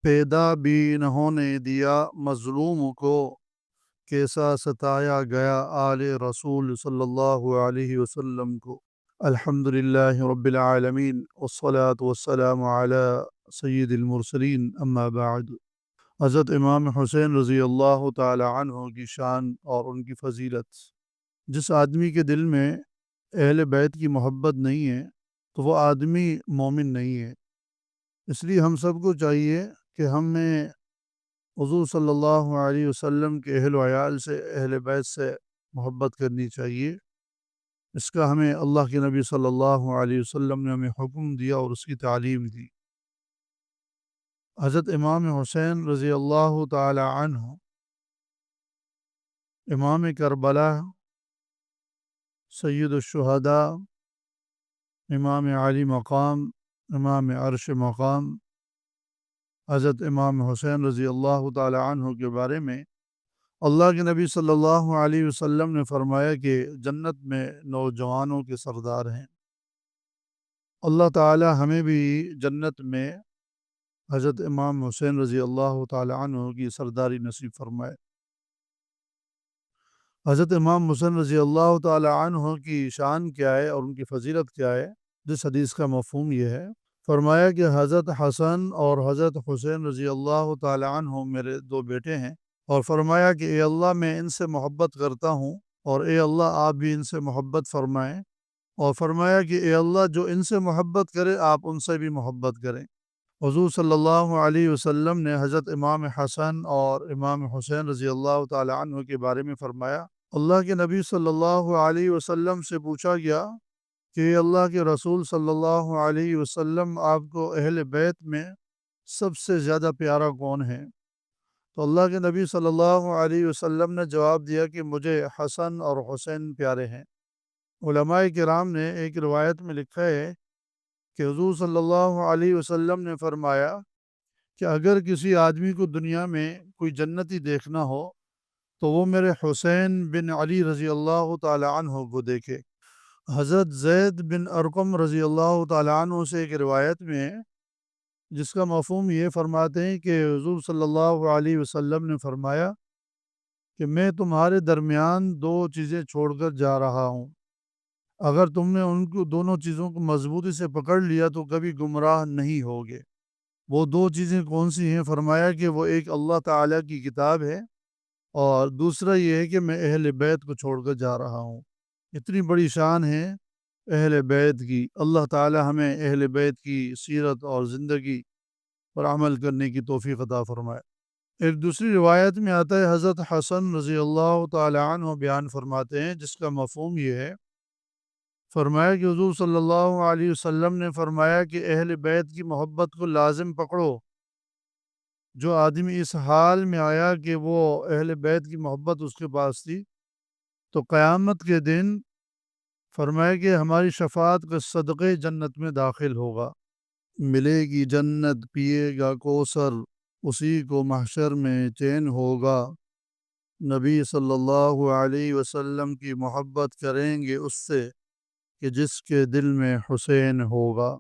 پیدا بھی نہ ہونے دیا مظلوم کو، کیسا ستایا گیا آل رسول صلی اللہ علیہ وسلم کو۔ الحمدللہ رب العالمین والصلاة والسلام علی سید المرسلین، اما بعد۔ حضرت امام حسین رضی اللہ تعالی عنہ کی شان اور ان کی فضیلت۔ جس آدمی کے دل میں اہل بیت کی محبت نہیں ہے تو وہ آدمی مومن نہیں ہے۔ اس لیے ہم سب کو چاہیے کہ ہمیں حضور صلی اللہ علیہ وسلم کے اہل و عیال سے، اہل بیت سے محبت کرنی چاہیے۔ اس کا ہمیں اللہ کے نبی صلی اللہ علیہ وسلم نے ہمیں حکم دیا اور اس کی تعلیم دی۔ حضرت امام حسین رضی اللہ تعالی عنہ امام کربلا، سید الشہداء، امام عالی مقام، امام عرش مقام، حضرت امام حسین رضی اللہ تعالی عنہ کے بارے میں اللہ کے نبی صلی اللہ علیہ وسلم نے فرمایا کہ جنت میں نوجوانوں کے سردار ہیں۔ اللہ تعالی ہمیں بھی جنت میں حضرت امام حسین رضی اللہ تعالی عنہ کی سرداری نصیب فرمائے۔ حضرت امام حسین رضی اللہ تعالی عنہ کی شان کیا ہے اور ان کی فضیلت کیا ہے؟ جس حدیث کا مفہوم یہ ہے، فرمایا کہ حضرت حسن اور حضرت حسین رضی اللہ تعالی عنہ میرے دو بیٹے ہیں، اور فرمایا کہ اے اللہ میں ان سے محبت کرتا ہوں، اور اے اللہ آپ بھی ان سے محبت فرمائیں، اور فرمایا کہ اے اللہ جو ان سے محبت کرے آپ ان سے بھی محبت کریں۔ حضور صلی اللہ علیہ وسلم نے حضرت امام حسن اور امام حسین رضی اللہ تعالی عنہ کے بارے میں فرمایا، اللہ کے نبی صلی اللہ علیہ وسلم سے پوچھا گیا کہ اللہ کے رسول صلی اللہ علیہ وسلم آپ کو اہل بیت میں سب سے زیادہ پیارا کون ہے؟ تو اللہ کے نبی صلی اللہ علیہ وسلم نے جواب دیا کہ مجھے حسن اور حسین پیارے ہیں۔ علماء کرام نے ایک روایت میں لکھا ہے کہ حضور صلی اللہ علیہ وسلم نے فرمایا کہ اگر کسی آدمی کو دنیا میں کوئی جنتی دیکھنا ہو تو وہ میرے حسین بن علی رضی اللہ تعالی عنہ کو دیکھے۔ حضرت زید بن ارقم رضی اللہ تعالی عنہ سے ایک روایت میں جس کا مفہوم یہ فرماتے ہیں کہ حضور صلی اللہ علیہ وسلم نے فرمایا کہ میں تمہارے درمیان دو چیزیں چھوڑ کر جا رہا ہوں، اگر تم نے ان کو دونوں چیزوں کو مضبوطی سے پکڑ لیا تو کبھی گمراہ نہیں ہوگے۔ وہ دو چیزیں کون سی ہیں؟ فرمایا کہ وہ ایک اللہ تعالیٰ کی کتاب ہے، اور دوسرا یہ ہے کہ میں اہل بیت کو چھوڑ کر جا رہا ہوں۔ اتنی بڑی شان ہے اہل بیت کی۔ اللہ تعالی ہمیں اہل بیت کی سیرت اور زندگی پر عمل کرنے کی توفیق عطا فرمائے۔ ایک دوسری روایت میں آتا ہے، حضرت حسن رضی اللہ تعالی عنہ بیان فرماتے ہیں جس کا مفہوم یہ ہے، فرمایا کہ حضور صلی اللہ علیہ وسلم نے فرمایا کہ اہل بیت کی محبت کو لازم پکڑو۔ جو آدمی اس حال میں آیا کہ وہ اہل بیت کی محبت اس کے پاس تھی تو قیامت کے دن فرمایا کہ ہماری شفاعت کے صدقے جنت میں داخل ہوگا، ملے گی جنت، پیے گا کوثر، اسی کو محشر میں چین ہوگا۔ نبی صلی اللہ علیہ وسلم کی محبت کریں گے اس سے کہ جس کے دل میں حسین ہوگا۔